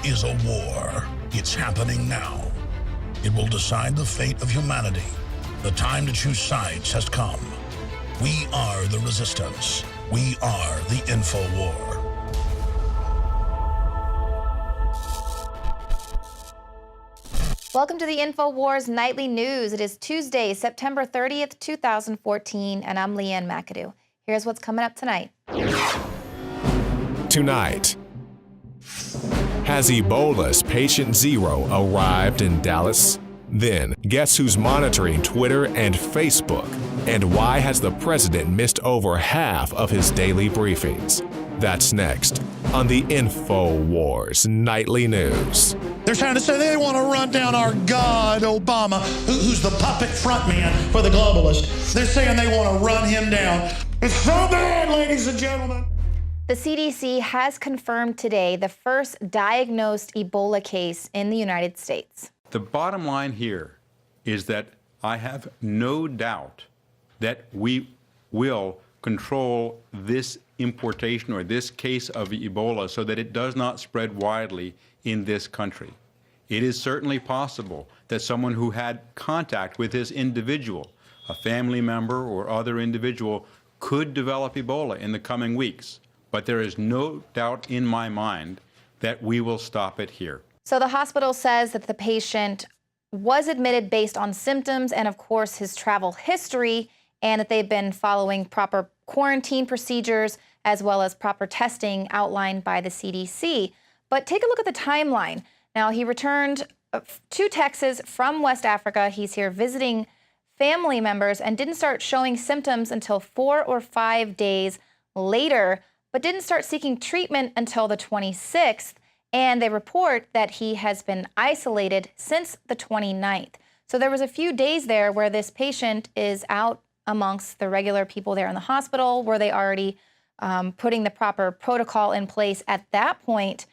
is a war. It's happening now. It will decide the fate of humanity. The time to choose sides has come. We are the resistance. We are the InfoWar. Welcome to the InfoWars Nightly News. It is Tuesday, September 30th, 2014, and I'm Leanne McAdoo. Here's what's coming up tonight. Tonight, has Ebola's patient zero arrived in Dallas? Then, guess who's monitoring Twitter and Facebook? And why has the president missed over half of his daily briefings? That's next on the InfoWars Nightly News. They're trying to say they want to run down our God, Obama, who's the puppet frontman for the globalists. They're saying they want to run him down. It's so bad, ladies and gentlemen. The CDC has confirmed today the first diagnosed Ebola case in the United States. The bottom line here is that I have no doubt that we will control this importation or this case of Ebola so that it does not spread widely in this country. It is certainly possible that someone who had contact with this individual, a family member or other individual, could develop Ebola in the coming weeks. But there is no doubt in my mind that we will stop it here. So the hospital says that the patient was admitted based on symptoms and, of course, his travel history, and that they've been following proper quarantine procedures as well as proper testing outlined by the CDC. But take a look at the timeline. Now, he returned to Texas from West Africa. He's here visiting family members and didn't start showing symptoms until 4 or 5 days later, but didn't start seeking treatment until the 26th. And they report that he has been isolated since the 29th. So there was a few days there where this patient is out amongst the regular people there in the hospital. Were they already putting the proper protocol in place at that point?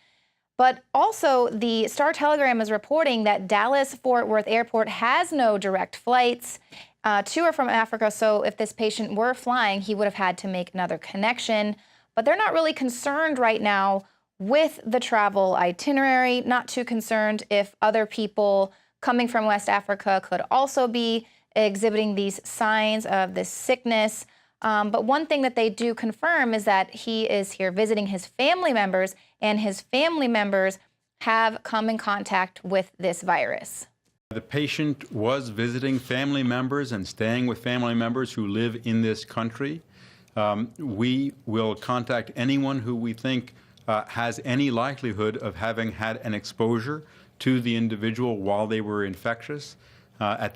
But also, the Star Telegram is reporting that Dallas-Fort Worth Airport has no direct flights to or from Africa. So if this patient were flying, he would have had to make another connection. But they're not really concerned right now with the travel itinerary, not too concerned if other people coming from West Africa could also be exhibiting these signs of this sickness. But one thing that they do confirm is that he is here visiting his family members, and his family members have come in contact with this virus. The patient was visiting family members and staying with family members who live in this country. We will contact anyone who we think has any likelihood of having had an exposure to the individual while they were infectious. At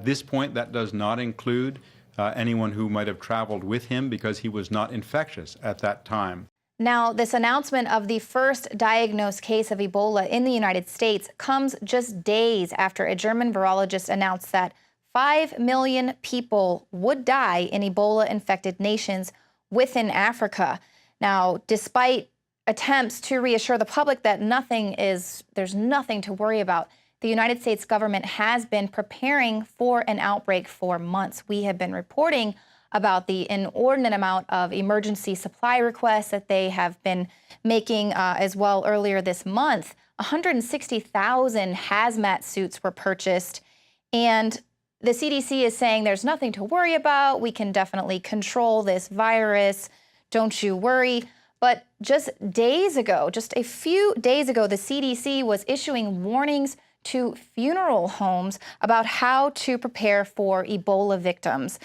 this point, that does not include anyone who might have traveled with him because he was not infectious at that time. Now, this announcement of the first diagnosed case of Ebola in the United States comes just days after a German virologist announced that 5 million people would die in Ebola-infected nations within Africa. Now, despite attempts to reassure the public that there's nothing to worry about, the United States government has been preparing for an outbreak for months. We have been reporting about the inordinate amount of emergency supply requests that they have been making as well earlier this month. 160,000 hazmat suits were purchased, and the CDC is saying there's nothing to worry about. We can definitely control this virus. Don't you worry. But just a few days ago, the CDC was issuing warnings to funeral homes about how to prepare for Ebola victims.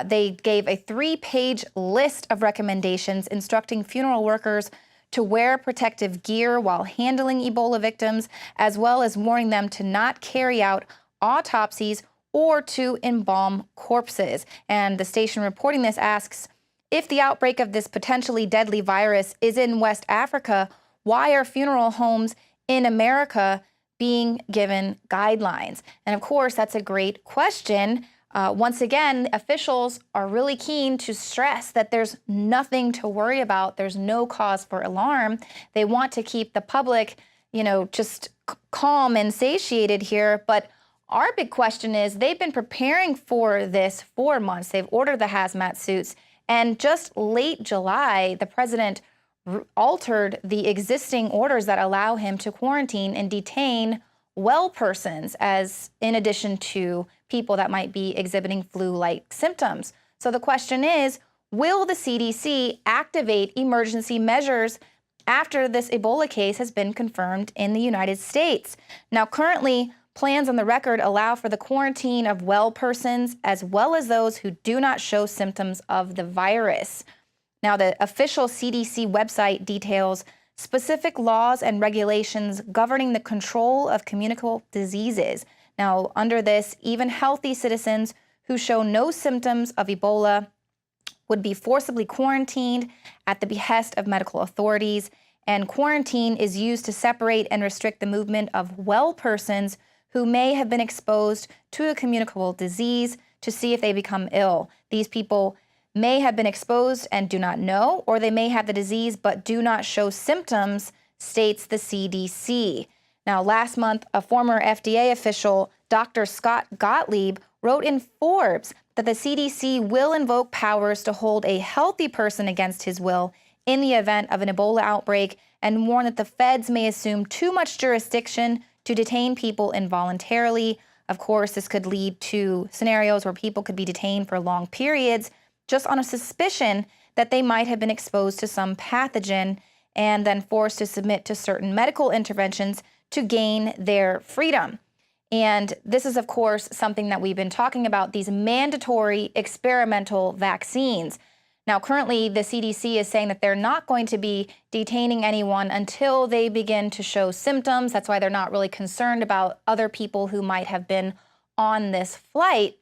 They gave a 3-page list of recommendations instructing funeral workers to wear protective gear while handling Ebola victims, as well as warning them to not carry out autopsies or to embalm corpses. And the station reporting this asks, if the outbreak of this potentially deadly virus is in West Africa, why are funeral homes in America being given guidelines? And of course, that's a great question. Once again, officials are really keen to stress that there's nothing to worry about. There's no cause for alarm. They want to keep the public, just calm and satiated here. But our big question is they've been preparing for this for months. They've ordered the hazmat suits. And just late July, the president altered the existing orders that allow him to quarantine and detain well persons, as in addition to people that might be exhibiting flu-like symptoms. So the question is, will the CDC activate emergency measures after this Ebola case has been confirmed in the United States? Now, currently, plans on the record allow for the quarantine of well persons as well as those who do not show symptoms of the virus. Now, the official CDC website details specific laws and regulations governing the control of communicable diseases. Now, under this, even healthy citizens who show no symptoms of Ebola would be forcibly quarantined at the behest of medical authorities, and quarantine is used to separate and restrict the movement of well persons who may have been exposed to a communicable disease to see if they become ill. These people may have been exposed and do not know, or they may have the disease but do not show symptoms, states the CDC. Now, last month, a former FDA official, Dr. Scott Gottlieb, wrote in Forbes that the CDC will invoke powers to hold a healthy person against his will in the event of an Ebola outbreak, and warned that the feds may assume too much jurisdiction to detain people involuntarily. Of course, this could lead to scenarios where people could be detained for long periods just on a suspicion that they might have been exposed to some pathogen and then forced to submit to certain medical interventions to gain their freedom. And this is, of course, something that we've been talking about, these mandatory experimental vaccines. Now, currently, the CDC is saying that they're not going to be detaining anyone until they begin to show symptoms. That's why they're not really concerned about other people who might have been on this flight.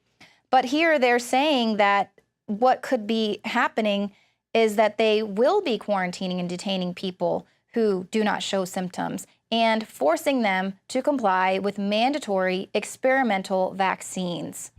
But here they're saying that what could be happening is that they will be quarantining and detaining people who do not show symptoms and forcing them to comply with mandatory experimental vaccines.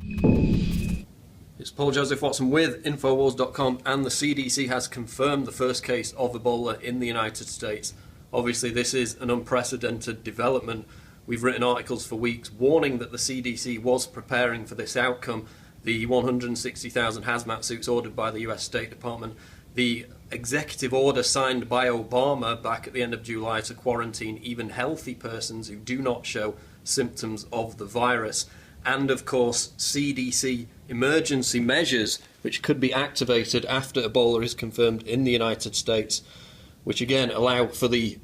It's Paul Joseph Watson with Infowars.com, and the CDC has confirmed the first case of Ebola in the United States. Obviously, this is an unprecedented development. We've written articles for weeks warning that the CDC was preparing for this outcome. The 160,000 hazmat suits ordered by the US State Department, the executive order signed by Obama back at the end of July to quarantine even healthy persons who do not show symptoms of the virus, and of course CDC emergency measures which could be activated after Ebola is confirmed in the United States, which again allow for the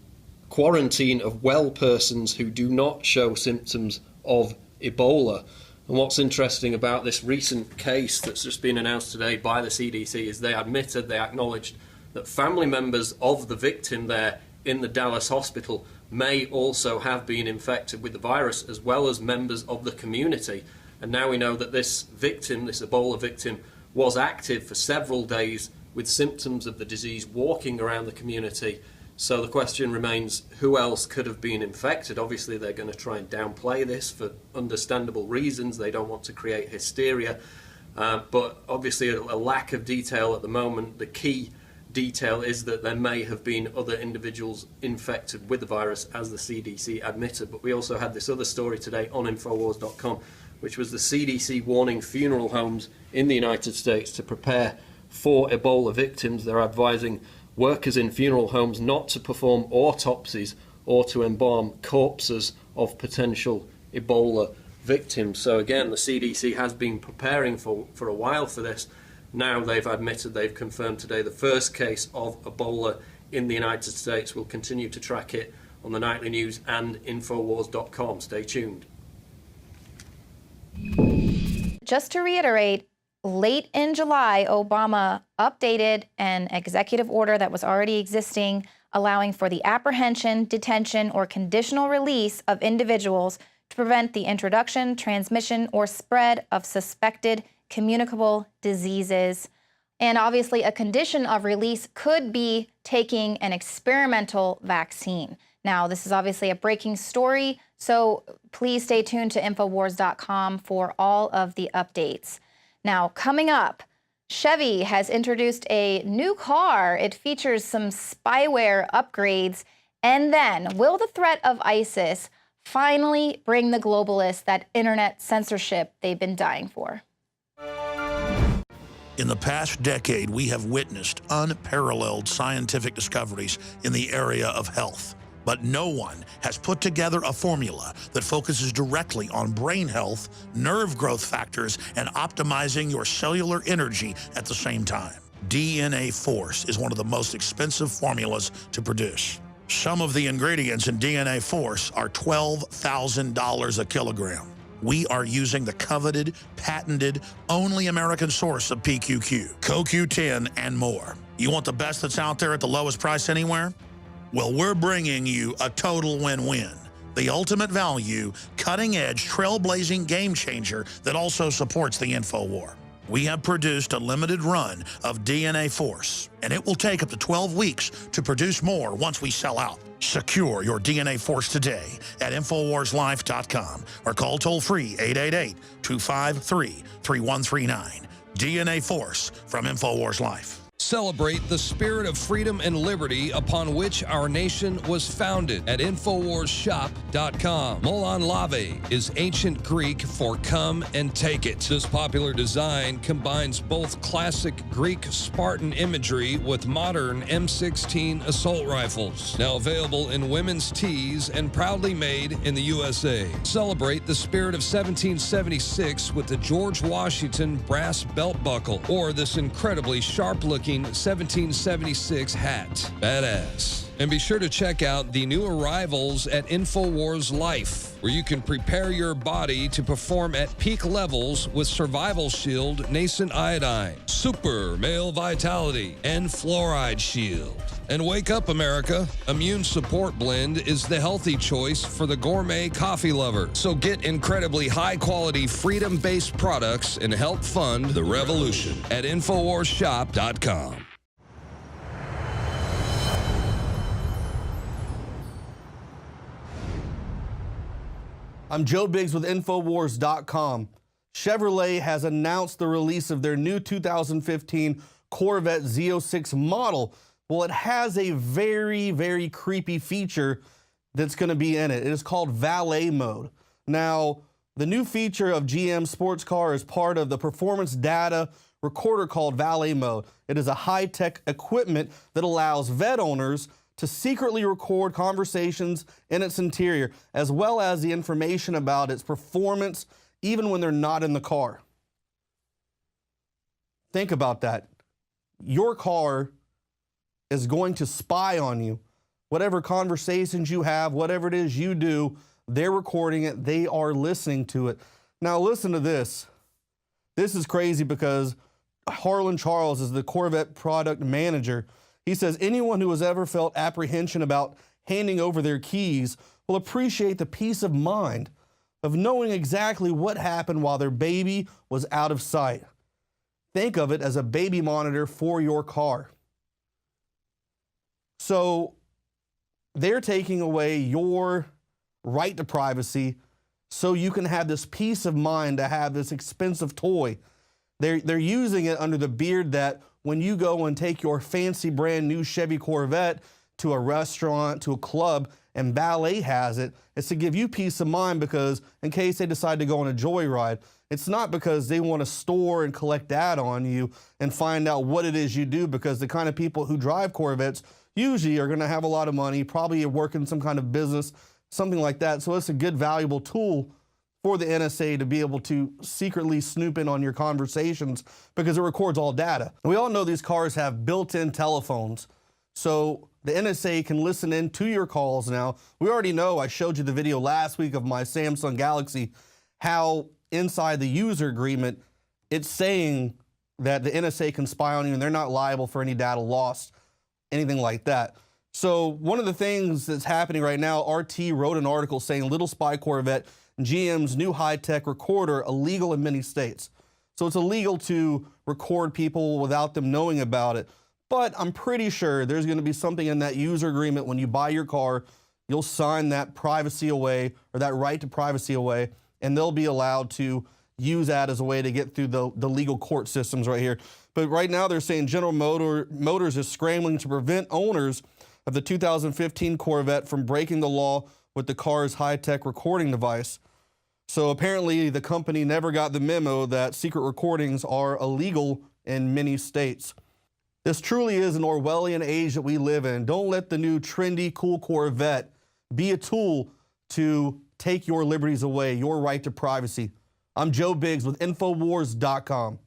quarantine of well persons who do not show symptoms of Ebola. And what's interesting about this recent case that's just been announced today by the CDC is they acknowledged that family members of the victim there in the Dallas hospital may also have been infected with the virus, as well as members of the community. And now we know that this victim, this Ebola victim, was active for several days with symptoms of the disease walking around the community. So the question remains, who else could have been infected? Obviously, they're going to try and downplay this for understandable reasons. They don't want to create hysteria. But obviously, a lack of detail at the moment. The key detail is that there may have been other individuals infected with the virus, as the CDC admitted. But we also had this other story today on Infowars.com, which was the CDC warning funeral homes in the United States to prepare for Ebola victims. They're advising workers in funeral homes not to perform autopsies or to embalm corpses of potential Ebola victims. So again, the CDC has been preparing for a while for this. Now they've admitted, they've confirmed today the first case of Ebola in the United States. We'll continue to track it on the Nightly News and Infowars.com. Stay tuned. Just to reiterate, late in July, Obama updated an executive order that was already existing, allowing for the apprehension, detention, or conditional release of individuals to prevent the introduction, transmission, or spread of suspected communicable diseases. And obviously, a condition of release could be taking an experimental vaccine. Now, this is obviously a breaking story, so please stay tuned to Infowars.com for all of the updates. Now, coming up, Chevy has introduced a new car. It features some spyware upgrades. And then, will the threat of ISIS finally bring the globalists that internet censorship they've been dying for? In the past decade, we have witnessed unparalleled scientific discoveries in the area of health. But no one has put together a formula that focuses directly on brain health, nerve growth factors, and optimizing your cellular energy at the same time. DNA Force is one of the most expensive formulas to produce. Some of the ingredients in DNA Force are $12,000 a kilogram. We are using the coveted, patented, only American source of PQQ, CoQ10, and more. You want the best that's out there at the lowest price anywhere? Well, we're bringing you a total win-win. The ultimate value, cutting-edge, trailblazing game changer that also supports the InfoWar. We have produced a limited run of DNA Force, and it will take up to 12 weeks to produce more once we sell out. Secure your DNA Force today at InfoWarsLife.com or call toll-free 888-253-3139. DNA Force from InfoWars Life. Celebrate the spirit of freedom and liberty upon which our nation was founded at InfoWarsShop.com. Molon Lave is ancient Greek for come and take it. This popular design combines both classic Greek Spartan imagery with modern M16 assault rifles. Now available in women's tees and proudly made in the USA. Celebrate the spirit of 1776 with the George Washington brass belt buckle or this incredibly sharp-looking 1776 hat. Badass. And be sure to check out the new arrivals at InfoWars Life, where you can prepare your body to perform at peak levels with Survival Shield, Nascent Iodine, Super Male Vitality, and Fluoride Shield. And wake up, America. Immune Support Blend is the healthy choice for the gourmet coffee lover. So get incredibly high-quality, freedom-based products and help fund the revolution at InfoWarsShop.com. I'm Joe Biggs with InfoWars.com. Chevrolet has announced the release of their new 2015 Corvette Z06 model. Well, it has a very, very creepy feature that's going to be in it. It is called valet mode. Now, the new feature of GM sports car is part of the performance data recorder called valet mode. It is a high-tech equipment that allows vet owners to secretly record conversations in its interior, as well as the information about its performance, even when they're not in the car. Think about that. Your car is going to spy on you. Whatever conversations you have, whatever it is you do, they're recording it, they are listening to it. Now listen to this. This is crazy because Harlan Charles is the Corvette product manager. He says anyone who has ever felt apprehension about handing over their keys will appreciate the peace of mind of knowing exactly what happened while their baby was out of sight. Think of it as a baby monitor for your car. So they're taking away your right to privacy so you can have this peace of mind to have this expensive toy. They're using it under the beard that when you go and take your fancy brand new Chevy Corvette to a restaurant, to a club, and valet has it, it's to give you peace of mind because in case they decide to go on a joyride, it's not because they want to store and collect data on you and find out what it is you do, because the kind of people who drive Corvettes usually are going to have a lot of money, probably work in some kind of business, something like that. So it's a good, valuable tool for the NSA to be able to secretly snoop in on your conversations because it records all data. We all know these cars have built-in telephones, so the NSA can listen in to your calls now. We already know, I showed you the video last week of my Samsung Galaxy, how inside the user agreement, it's saying that the NSA can spy on you and they're not liable for any data lost, anything like that. So one of the things that's happening right now, RT wrote an article saying Little Spy Corvette, GM's new high-tech recorder, illegal in many states. So it's illegal to record people without them knowing about it. But I'm pretty sure there's going to be something in that user agreement when you buy your car, you'll sign that privacy away, or that right to privacy away, and they'll be allowed to use that as a way to get through the legal court systems right here. But right now they're saying General Motors is scrambling to prevent owners of the 2015 Corvette from breaking the law with the car's high-tech recording device. So apparently the company never got the memo that secret recordings are illegal in many states. This truly is an Orwellian age that we live in. Don't let the new trendy, cool Corvette be a tool to take your liberties away, your right to privacy. I'm Joe Biggs with InfoWars.com.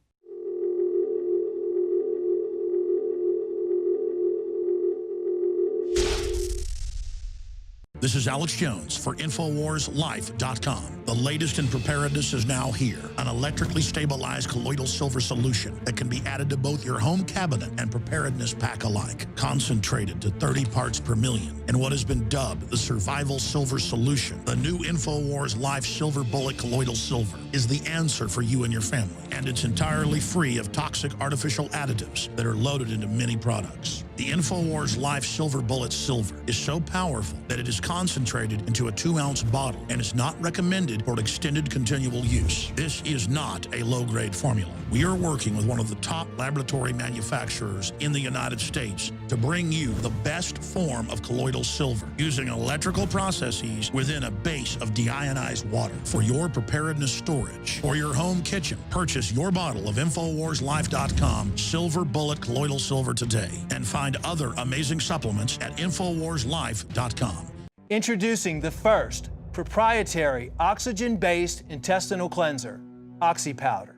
This is Alex Jones for InfoWarsLife.com. The latest in preparedness is now here. An electrically stabilized colloidal silver solution that can be added to both your home cabinet and preparedness pack alike. Concentrated to 30 parts per million in what has been dubbed the survival silver solution. The new InfoWars Life Silver Bullet Colloidal Silver is the answer for you and your family. And it's entirely free of toxic artificial additives that are loaded into many products. The InfoWars Life Silver Bullet Silver is so powerful that it is concentrated into a 2-ounce bottle and is not recommended for extended continual use. This is not a low-grade formula. We are working with one of the top laboratory manufacturers in the United States to bring you the best form of colloidal silver using electrical processes within a base of deionized water for your preparedness storage or your home kitchen. Purchase your bottle of InfoWarsLife.com Silver Bullet Colloidal Silver today and find other amazing supplements at InfoWarsLife.com. Introducing the first proprietary oxygen-based intestinal cleanser, OxyPowder.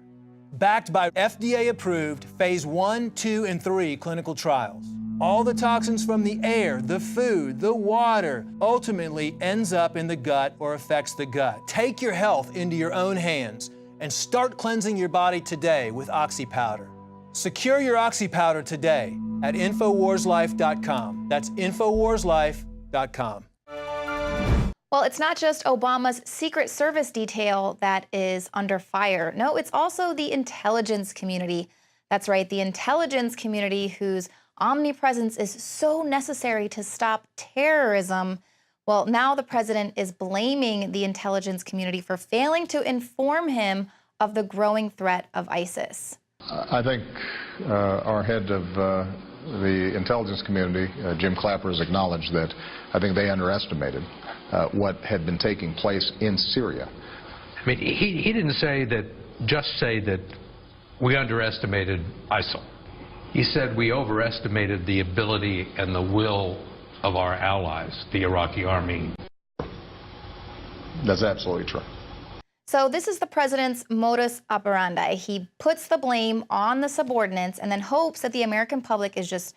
Backed by FDA-approved Phase 1, 2, and 3 clinical trials. All the toxins from the air, the food, the water ultimately ends up in the gut or affects the gut. Take your health into your own hands and start cleansing your body today with OxyPowder. Secure your OxyPowder today at InfoWarsLife.com. That's InfoWarsLife.com. Well, it's not just Obama's Secret Service detail that is under fire. No, it's also the intelligence community. That's right, the intelligence community whose omnipresence is so necessary to stop terrorism. Well, now the president is blaming the intelligence community for failing to inform him of the growing threat of ISIS. I think our head of the intelligence community, Jim Clapper, has acknowledged that I think they underestimated what had been taking place in Syria. I mean, he didn't say that we underestimated ISIL. He said we overestimated the ability and the will of our allies, the Iraqi army. That's absolutely true. So this is the president's modus operandi. He puts the blame on the subordinates and then hopes that the American public is just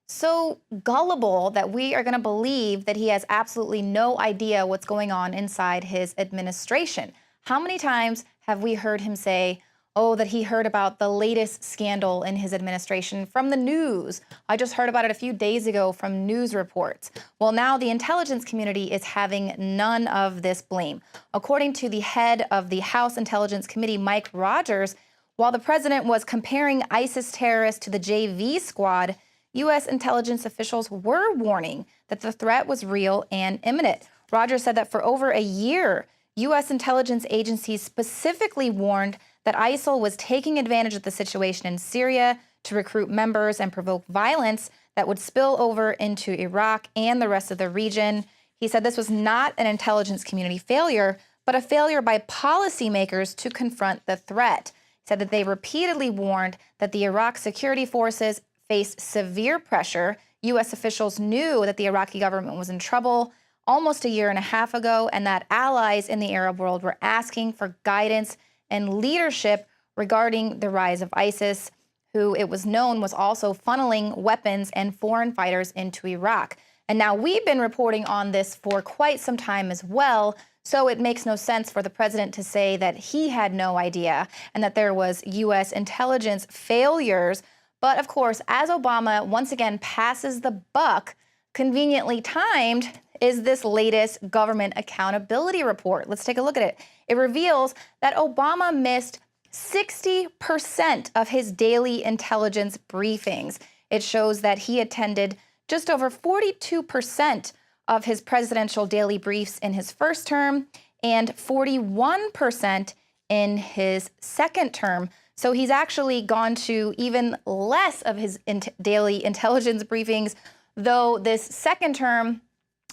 so gullible that we are going to believe that he has absolutely no idea what's going on inside his administration. How many times have we heard him say, oh, that he heard about the latest scandal in his administration from the news? I just heard about it a few days ago from news reports. Well, now the intelligence community is having none of this blame. According to the head of the House Intelligence Committee, Mike Rogers, while the president was comparing ISIS terrorists to the JV squad, U.S. intelligence officials were warning that the threat was real and imminent. Rogers said that for over a year, U.S. intelligence agencies specifically warned that ISIL was taking advantage of the situation in Syria to recruit members and provoke violence that would spill over into Iraq and the rest of the region. He said this was not an intelligence community failure, but a failure by policymakers to confront the threat. He said that they repeatedly warned that the Iraq security forces faced severe pressure. U.S. officials knew that the Iraqi government was in trouble almost a year and a half ago, and that allies in the Arab world were asking for guidance and leadership regarding the rise of ISIS, who it was known was also funneling weapons and foreign fighters into Iraq. And now we've been reporting on this for quite some time as well, so it makes no sense for the president to say that he had no idea and that there was U.S. intelligence failures. But of course, as Obama once again passes the buck, conveniently timed is this latest government accountability report. Let's take a look at it. It reveals that Obama missed 60% of his daily intelligence briefings. It shows that he attended just over 42% of his presidential daily briefs in his first term and 41% in his second term. So he's actually gone to even less of his daily intelligence briefings, though this second term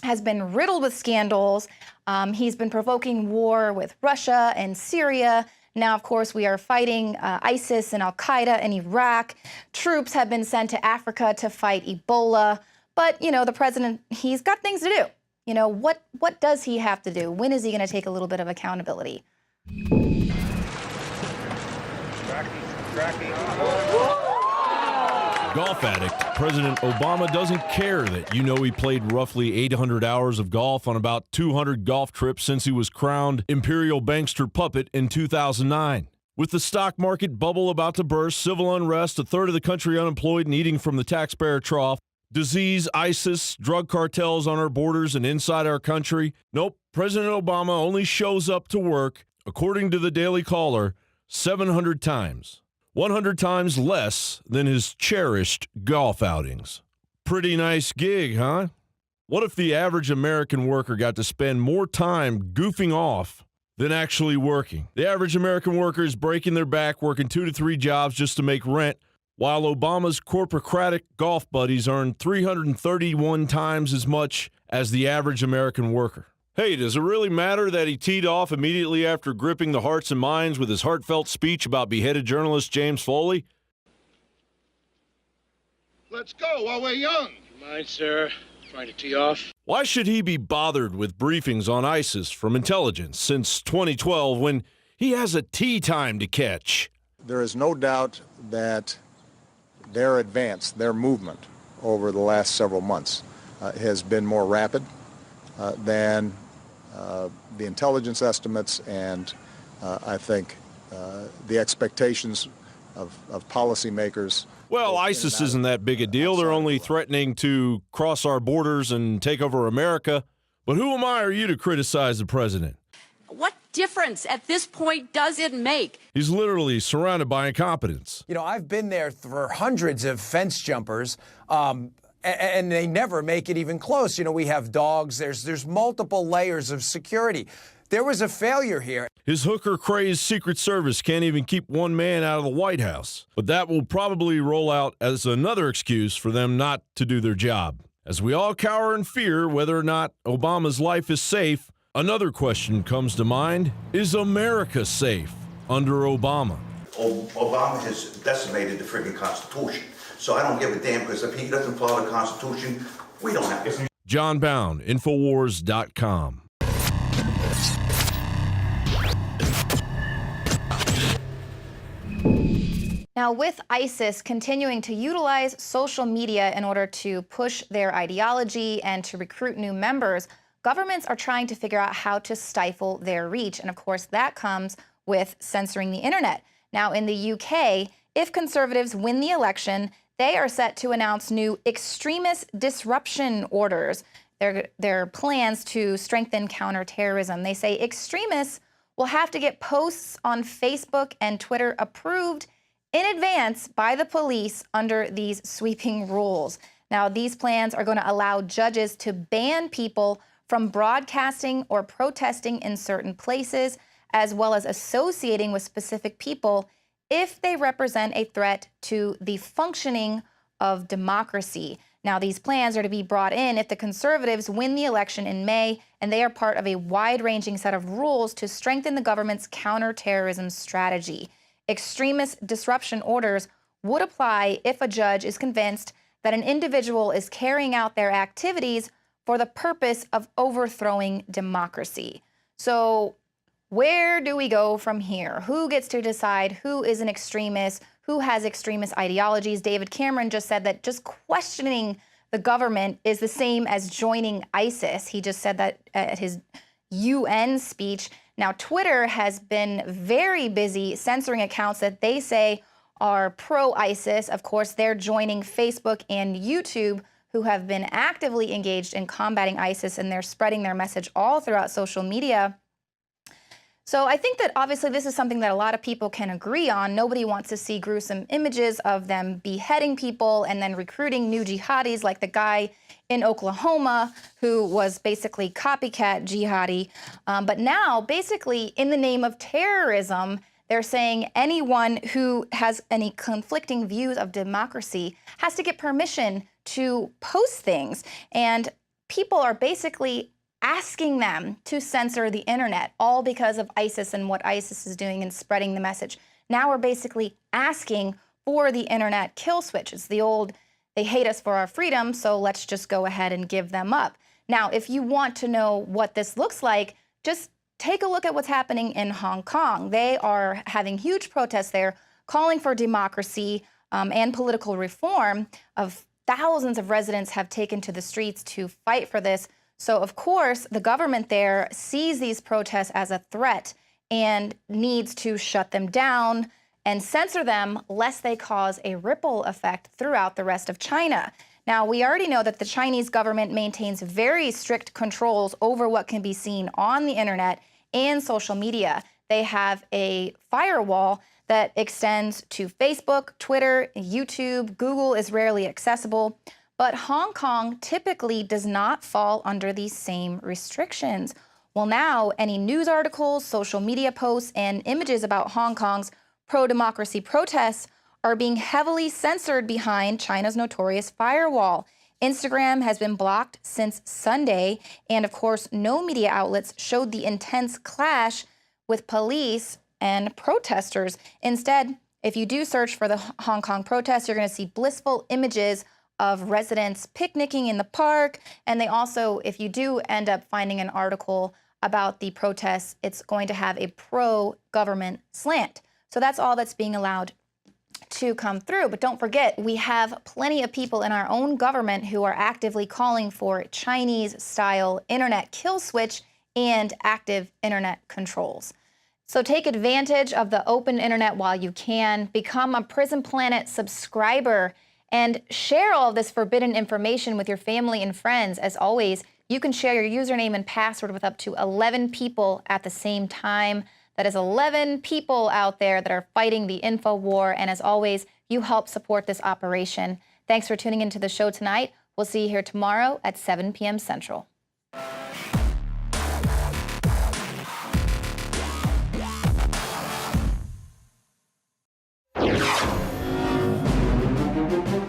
has been riddled with scandals. He's been provoking war with Russia and Syria. Now, of course, we are fighting ISIS and al-Qaeda in Iraq. Troops have been sent to Africa to fight Ebola. But, you know, the president, he's got things to do. You know, what does he have to do? When is he going to take a little bit of accountability? Golf addict, President Obama doesn't care that you know he played roughly 800 hours of golf on about 200 golf trips since he was crowned imperial bankster puppet in 2009. With the stock market bubble about to burst, civil unrest, a third of the country unemployed and eating from the taxpayer trough, disease, ISIS, drug cartels on our borders and inside our country. Nope, President Obama only shows up to work, according to the Daily Caller, 700 times. 100 times less than his cherished golf outings. Pretty nice gig, huh? What if the average American worker got to spend more time goofing off than actually working? The average American worker is breaking their back working 2 to 3 jobs just to make rent, while Obama's corporocratic golf buddies earn 331 times as much as the average American worker. Hey, does it really matter that he teed off immediately after gripping the hearts and minds with his heartfelt speech about beheaded journalist James Foley? Let's go while we're young. You mind, sir, trying to tee off? Why should he be bothered with briefings on ISIS from intelligence since 2012 when he has a tee time to catch? There is no doubt that their advance, their movement over the last several months has been more rapid than the intelligence estimates and I think the expectations of policymakers. Well, ISIS isn't that big a deal. They're only threatening to cross our borders and take over America. But who am I or you to criticize the president? What difference at this point does it make? He's literally surrounded by incompetence. You know, I've been there for hundreds of fence jumpers, and they never make it even close. You know, we have dogs. There's multiple layers of security. There was a failure here. His hooker-crazed Secret Service can't even keep one man out of the White House. But that will probably roll out as another excuse for them not to do their job. As we all cower in fear whether or not Obama's life is safe, another question comes to mind. Is America safe under Obama? Obama has decimated the friggin' Constitution. So I don't give a damn, because if he doesn't follow the Constitution, we don't have to. John Bound, Infowars.com. Now, with ISIS continuing to utilize social media in order to push their ideology and to recruit new members, governments are trying to figure out how to stifle their reach. And of course, that comes with censoring the internet. Now, in the UK, if conservatives win the election, they are set to announce new extremist disruption orders. Their plans to strengthen counterterrorism. They say extremists will have to get posts on Facebook and Twitter approved in advance by the police under these sweeping rules. Now, these plans are going to allow judges to ban people from broadcasting or protesting in certain places, as well as associating with specific people if they represent a threat to the functioning of democracy. Now, these plans are to be brought in if the conservatives win the election in May, and they are part of a wide-ranging set of rules to strengthen the government's counterterrorism strategy. Extremist disruption orders would apply if a judge is convinced that an individual is carrying out their activities for the purpose of overthrowing democracy. So where do we go from here? Who gets to decide who is an extremist, who has extremist ideologies? David Cameron just said that just questioning the government is the same as joining ISIS. He just said that at his UN speech. Now, Twitter has been very busy censoring accounts that they say are pro-ISIS. Of course, they're joining Facebook and YouTube, who have been actively engaged in combating ISIS, and they're spreading their message all throughout social media. So I think that obviously this is something that a lot of people can agree on. Nobody wants to see gruesome images of them beheading people and then recruiting new jihadis like the guy in Oklahoma who was basically copycat jihadi. But now, basically, in the name of terrorism, they're saying anyone who has any conflicting views of democracy has to get permission to post things. And people are basically asking them to censor the internet, all because of ISIS and what ISIS is doing and spreading the message. Now we're basically asking for the internet kill switch. It's the old, they hate us for our freedom, so let's just go ahead and give them up. Now, if you want to know what this looks like, just take a look at what's happening in Hong Kong. They are having huge protests there, calling for democracy and political reform. Thousands of residents have taken to the streets to fight for this. So, of course, the government there sees these protests as a threat and needs to shut them down and censor them lest they cause a ripple effect throughout the rest of China. Now, we already know that the Chinese government maintains very strict controls over what can be seen on the internet and social media. They have a firewall that extends to Facebook, Twitter, YouTube. Google is rarely accessible. But Hong Kong typically does not fall under these same restrictions. Well, now any news articles, social media posts, and images about Hong Kong's pro-democracy protests are being heavily censored behind China's notorious firewall. Instagram has been blocked since Sunday, and of course, no media outlets showed the intense clash with police and protesters. Instead, if you do search for the Hong Kong protests, you're going to see blissful images of residents picnicking in the park. And they also, if you do end up finding an article about the protests, it's going to have a pro-government slant. So that's all that's being allowed to come through. But don't forget, we have plenty of people in our own government who are actively calling for Chinese-style internet kill switch and active internet controls. So take advantage of the open internet while you can. Become a Prison Planet subscriber and share all of this forbidden information with your family and friends. As always, you can share your username and password with up to 11 people at the same time. That is 11 people out there that are fighting the info war. And as always, you help support this operation. Thanks for tuning into the show tonight. We'll see you here tomorrow at 7 p.m. Central.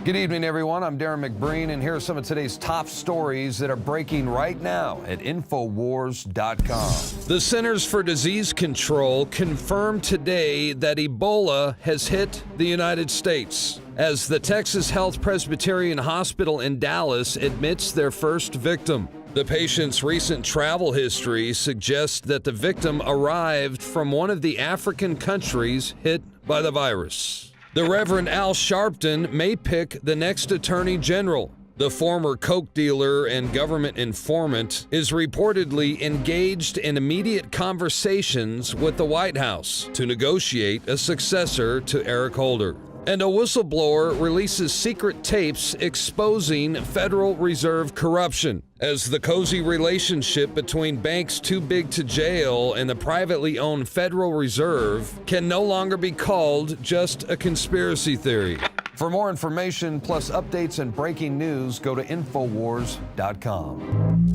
Good evening, everyone. I'm Darren McBreen, and here are some of today's top stories that are breaking right now at InfoWars.com. The Centers for Disease Control confirmed today that Ebola has hit the United States as the Texas Health Presbyterian Hospital in Dallas admits their first victim. The patient's recent travel history suggests that the victim arrived from one of the African countries hit by the virus. The Reverend Al Sharpton may pick the next Attorney General. The former coke dealer and government informant is reportedly engaged in immediate conversations with the White House to negotiate a successor to Eric Holder. And a whistleblower releases secret tapes exposing Federal Reserve corruption as the cozy relationship between banks too big to jail and the privately owned Federal Reserve can no longer be called just a conspiracy theory. For more information plus updates and breaking news, go to InfoWars.com.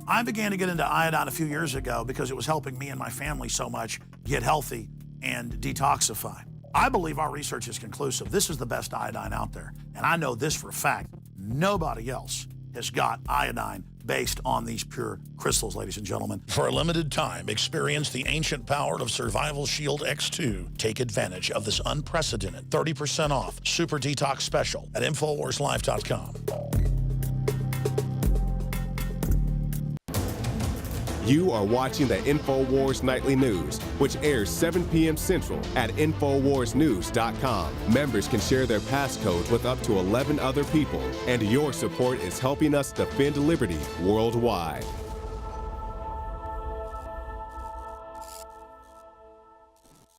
I began to get into iodine a few years ago because it was helping me and my family so much get healthy and detoxify. I believe our research is conclusive. This is the best iodine out there. And I know this for a fact. Nobody else has got iodine based on these pure crystals, ladies and gentlemen. For a limited time, experience the ancient power of Survival Shield X2. Take advantage of this unprecedented 30% off Super Detox Special at InfoWarsLife.com. You are watching the InfoWars Nightly News, which airs 7 p.m. Central at InfoWarsNews.com. Members can share their passcode with up to 11 other people, and your support is helping us defend liberty worldwide.